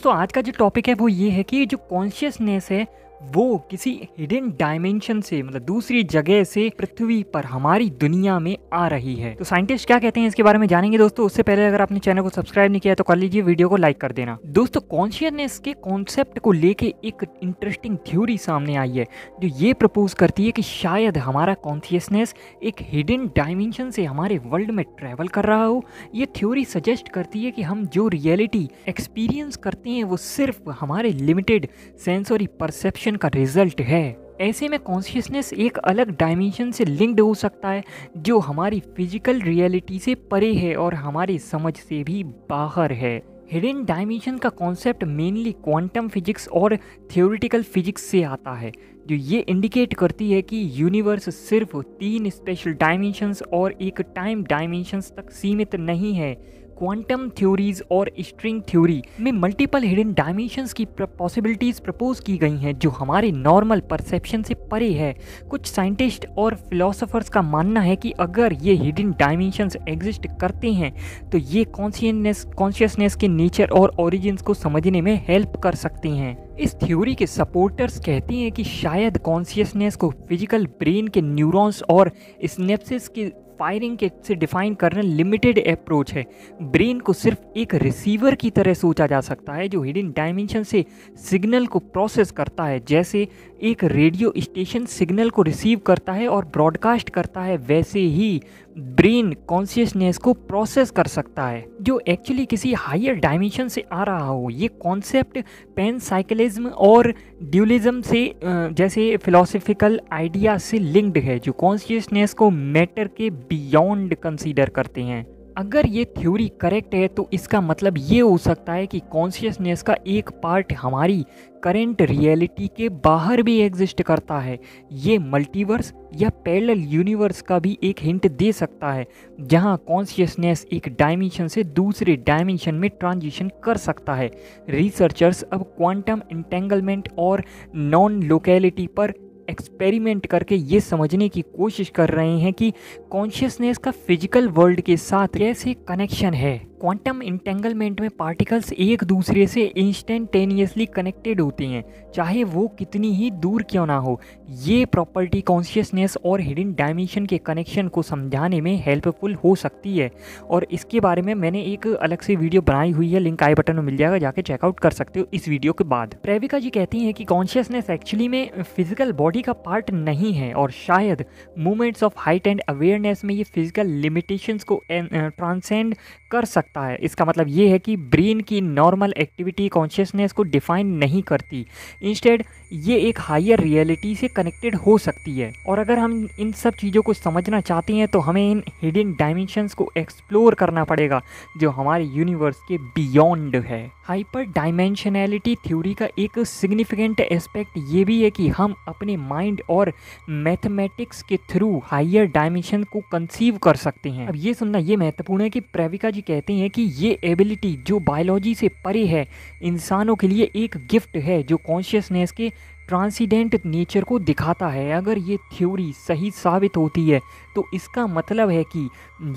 दोस्तों आज का जो टॉपिक है वो ये है कि जो कॉन्शियसनेस है वो किसी हिडन डायमेंशन से मतलब दूसरी जगह से पृथ्वी पर हमारी दुनिया में आ रही है। तो साइंटिस्ट क्या कहते हैं इसके बारे में जानेंगे दोस्तों। उससे पहले अगर आपने चैनल को सब्सक्राइब नहीं किया तो कर लीजिए, वीडियो को लाइक कर देना। दोस्तों कॉन्शियसनेस के कॉन्सेप्ट को लेके एक इंटरेस्टिंग थ्योरी सामने आई है जो ये प्रपोज करती है कि शायद हमारा कॉन्शियसनेस एक हिडन डायमेंशन से हमारे वर्ल्ड में ट्रेवल कर रहा हो। ये थ्योरी सजेस्ट करती है कि हम जो रियलिटी एक्सपीरियंस करते हैं वो सिर्फ हमारे लिमिटेड सेंसरी परसेप्शन का रिजल्ट है। ऐसे में कॉन्शियसनेस एक अलग डायमेंशन से लिंक्ड हो सकता है जो हमारी फिजिकल रियलिटी से परे है और हमारी समझ से भी बाहर है। हिडन डायमेंशन का कॉन्सेप्ट मेनली क्वांटम फिजिक्स और थ्योरेटिकल फिजिक्स से आता है जो ये इंडिकेट करती है कि यूनिवर्स सिर्फ 3 स्पेशल डायमेंशंस और एक टाइम डायमेंशंस तक सीमित नहीं है। क्वांटम थ्योरीज और स्ट्रिंग थ्योरी में मल्टीपल हिडन डायमेंशंस की पॉसिबिलिटीज प्रपोज की गई हैं जो हमारे नॉर्मल परसेप्शन से परे है। कुछ साइंटिस्ट और फिलोसोफर्स का मानना है कि अगर ये हिडन डायमेंशंस एग्जिस्ट करते हैं तो ये कॉन्शियसनेस के नेचर और ओरिजिन्स को समझने में हेल्प कर सकते हैं। इस थ्योरी के सपोर्टर्स कहते हैं कि शायद कॉन्शियसनेस को फिजिकल ब्रेन के न्यूरॉन्स और सिनेप्सिस के फायरिंग के से डिफाइन करना लिमिटेड अप्रोच है। ब्रेन को सिर्फ एक रिसीवर की तरह सोचा जा सकता है जो हिडन डायमेंशन से सिग्नल को प्रोसेस करता है। जैसे एक रेडियो स्टेशन सिग्नल को रिसीव करता है और ब्रॉडकास्ट करता है, वैसे ही ब्रेन कॉन्शियसनेस को प्रोसेस कर सकता है जो एक्चुअली किसी हायर डायमेंशन से आ रहा हो। ये कॉन्सेप्ट पैनसाइकिलिज्म और ड्यूलिज्म से जैसे फिलोसफिकल आइडिया से लिंक्ड है जो कॉन्शियसनेस को मैटर के बियॉन्ड कंसीडर करते हैं। अगर ये थ्योरी करेक्ट है तो इसका मतलब ये हो सकता है कि कॉन्शियसनेस का एक पार्ट हमारी करेंट रियलिटी के बाहर भी एग्जिस्ट करता है। ये मल्टीवर्स या पैरेलल यूनिवर्स का भी एक हिंट दे सकता है जहां कॉन्शियसनेस एक डायमेंशन से दूसरे डायमेंशन में ट्रांजिशन कर सकता है। रिसर्चर्स अब क्वांटम इंटेंगलमेंट और नॉन लोकेलिटी पर एक्सपेरिमेंट करके ये समझने की कोशिश कर रहे हैं कि कॉन्शियसनेस का फिजिकल वर्ल्ड के साथ कैसे कनेक्शन है। क्वांटम इंटेंगलमेंट में पार्टिकल्स एक दूसरे से इंस्टेंटेनियसली कनेक्टेड होते हैं चाहे वो कितनी ही दूर क्यों ना हो। ये प्रॉपर्टी कॉन्शियसनेस और हिडन डायमेंशन के कनेक्शन को समझाने में हेल्पफुल हो सकती है और इसके बारे में मैंने एक अलग से वीडियो बनाई हुई है, लिंक आई बटन में मिल जाएगा, जाके चेकआउट कर सकते हो इस वीडियो के बाद। प्रेविका जी कहती हैं कि कॉन्शियसनेस एक्चुअली में फिजिकल बॉडी का पार्ट नहीं है और शायद moments of height and awareness में ये फिजिकल लिमिटेशंस को ट्रांसेंड कर सकता है। इसका मतलब ये है कि ब्रेन की नॉर्मल एक्टिविटी कॉन्शियसनेस को डिफाइन नहीं करती, इंस्टेड ये एक हायर रियलिटी से कनेक्टेड हो सकती है। और अगर हम इन सब चीज़ों को समझना चाहते हैं तो हमें इन हिडन डायमेंशंस को एक्सप्लोर करना पड़ेगा जो हमारे यूनिवर्स के बियॉन्ड है। हाइपर डायमेंशनैलिटी थ्योरी का एक सिग्निफिकेंट एस्पेक्ट ये भी है कि हम अपने माइंड और मैथमेटिक्स के थ्रू हायर डायमेंशन को कंसीव कर सकते हैं। अब ये सुनना ये महत्वपूर्ण है कि प्रेविका जी कहते हैं कि ये एबिलिटी जो बायोलॉजी से परे है इंसानों के लिए एक गिफ्ट है जो कॉन्शियसनेस के ट्रांसीडेंट नेचर को दिखाता है। अगर ये थ्योरी सही साबित होती है तो इसका मतलब है कि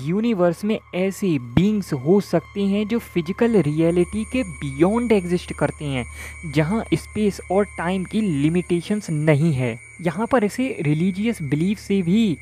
यूनिवर्स में ऐसे बीइंग्स हो सकते हैं जो फिजिकल रियलिटी के बियॉन्ड एग्जिस्ट करते हैं जहां स्पेस और टाइम की लिमिटेशंस नहीं है। यहाँ पर इसे रिलीजियस बिलीफ से भी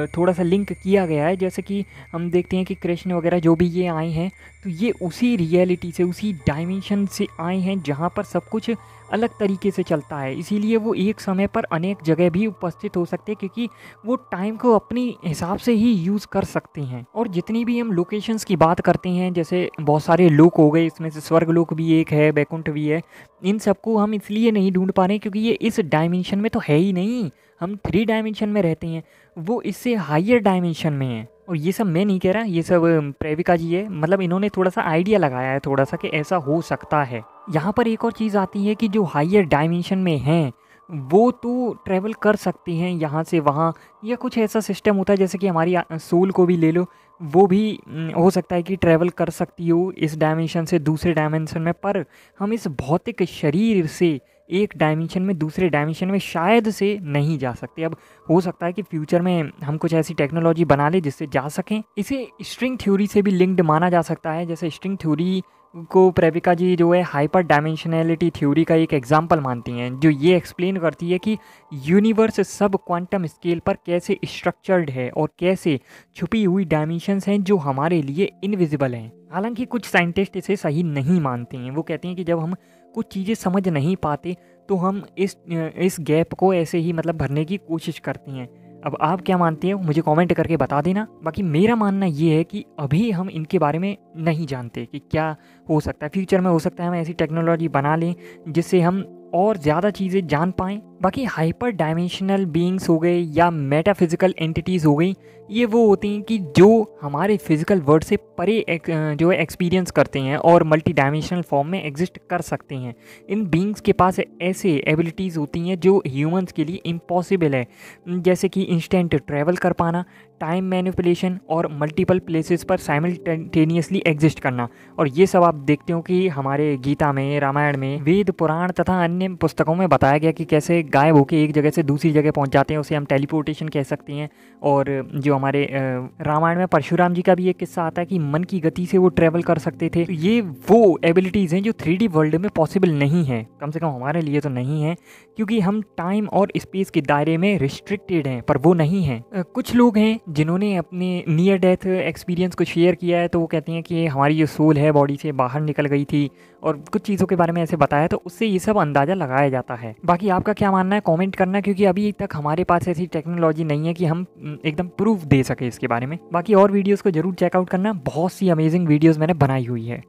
थोड़ा सा लिंक किया गया है। जैसे कि हम देखते हैं कि कृष्ण वगैरह जो भी ये आए हैं तो ये उसी रियलिटी से उसी डायमेंशन से आए हैं जहाँ पर सब कुछ अलग तरीके से चलता है, इसीलिए वो एक समय पर अनेक जगह भी उपस्थित हो सकते हैं क्योंकि वो टाइम को अपनी हिसाब से ही यूज़ कर सकते हैं। और जितनी भी हम लोकेशंस की बात करते हैं जैसे बहुत सारे लोक हो गए, इसमें से स्वर्गलोक भी एक है, बैकुंठ भी है, इन सबको हम इसलिए नहीं ढूंढ पा रहे क्योंकि ये इस डायमेंशन में तो है ही नहीं। हम 3 डायमेंशन में रहते हैं, वो इससे हायर डायमेंशन में है। और ये सब मैं नहीं कह रहा, ये सब प्रेविका जी है, मतलब इन्होंने थोड़ा सा आइडिया लगाया है थोड़ा सा कि ऐसा हो सकता है। यहाँ पर एक और चीज़ आती है कि जो हायर डायमेंशन में हैं वो तो ट्रैवल कर सकते हैं यहाँ से वहाँ, या कुछ ऐसा सिस्टम होता है जैसे कि हमारी सोल को भी ले लो, वो भी हो सकता है कि ट्रैवल कर सकती हो इस डायमेंशन से दूसरे डायमेंशन में। पर हम इस भौतिक शरीर से एक डायमेंशन में दूसरे डायमेंशन में शायद से नहीं जा सकते। अब हो सकता है कि फ्यूचर में हम कुछ ऐसी टेक्नोलॉजी बना लें जिससे जा सकें। इसे स्ट्रिंग थ्योरी से भी लिंक्ड माना जा सकता है। जैसे स्ट्रिंग थ्योरी को प्रेविका जी जो है हाइपर डायमेंशनैलिटी थ्योरी का एक एग्जाम्पल मानती हैं, जो ये एक्सप्लेन करती है कि यूनिवर्स सब क्वांटम स्केल पर कैसे स्ट्रक्चर्ड है और कैसे छुपी हुई डायमेंशंस हैं जो हमारे लिए इनविजिबल हैं। हालांकि कुछ साइंटिस्ट इसे सही नहीं मानते हैं। वो कहते हैं कि जब हम कुछ चीज़ें समझ नहीं पाते तो हम इस गैप को ऐसे ही मतलब भरने की कोशिश करते हैं। अब आप क्या मानते हो मुझे कमेंट करके बता देना। बाकी मेरा मानना ये है कि अभी हम इनके बारे में नहीं जानते कि क्या हो सकता है। फ्यूचर में हो सकता है हम ऐसी टेक्नोलॉजी बना लें जिससे हम और ज़्यादा चीज़ें जान पाएँ। बाकी हाइपर डायमेंशनल बीइंग्स हो गए या मेटाफिजिकल एंटिटीज़ हो गई, ये वो होती हैं कि जो हमारे फिजिकल वर्ल्ड से परे जो है एक्सपीरियंस करते हैं और मल्टी डायमेंशनल फॉर्म में एग्जिस्ट कर सकते हैं। इन बीइंग्स के पास ऐसे एबिलिटीज़ होती हैं जो ह्यूमंस के लिए इम्पॉसिबल है, जैसे कि इंस्टेंट ट्रैवल कर पाना, टाइम मैनिपुलेशन और मल्टीपल प्लेसेस पर साइमल्टेनियसली एग्जिस्ट करना। और ये सब आप देखते हो कि हमारे गीता में, रामायण में, वेद पुराण तथा अन्य पुस्तकों में बताया गया कि कैसे गायब होकर एक जगह से दूसरी जगह पहुंच जाते हैं, उसे हम टेलीपोर्टेशन कह सकते हैं। और जो हमारे रामायण में परशुराम जी का भी एक किस्सा आता है कि मन की गति से वो ट्रैवल कर सकते थे। तो ये वो एबिलिटीज़ हैं जो 3D वर्ल्ड में पॉसिबल नहीं है, कम से कम हमारे लिए तो नहीं है, क्योंकि हम टाइम और स्पेस के दायरे में रिस्ट्रिक्टेड हैं, पर वो नहीं है। कुछ लोग हैं जिन्होंने अपने नियर डेथ एक्सपीरियंस को शेयर किया है, तो वो कहते हैं कि हमारी जो सोल है बॉडी से बाहर निकल गई थी और कुछ चीज़ों के बारे में ऐसे बताया, तो उससे ये सब अंदाज़ा लगाया जाता है। बाकी आपका क्या मानना है कमेंट करना, क्योंकि अभी तक हमारे पास ऐसी टेक्नोलॉजी नहीं है कि हम एकदम प्रूफ दे सके इसके बारे में। बाकी और वीडियोज़ को जरूर चेकआउट करना, बहुत सी अमेजिंग वीडियोज़ मैंने बनाई हुई है।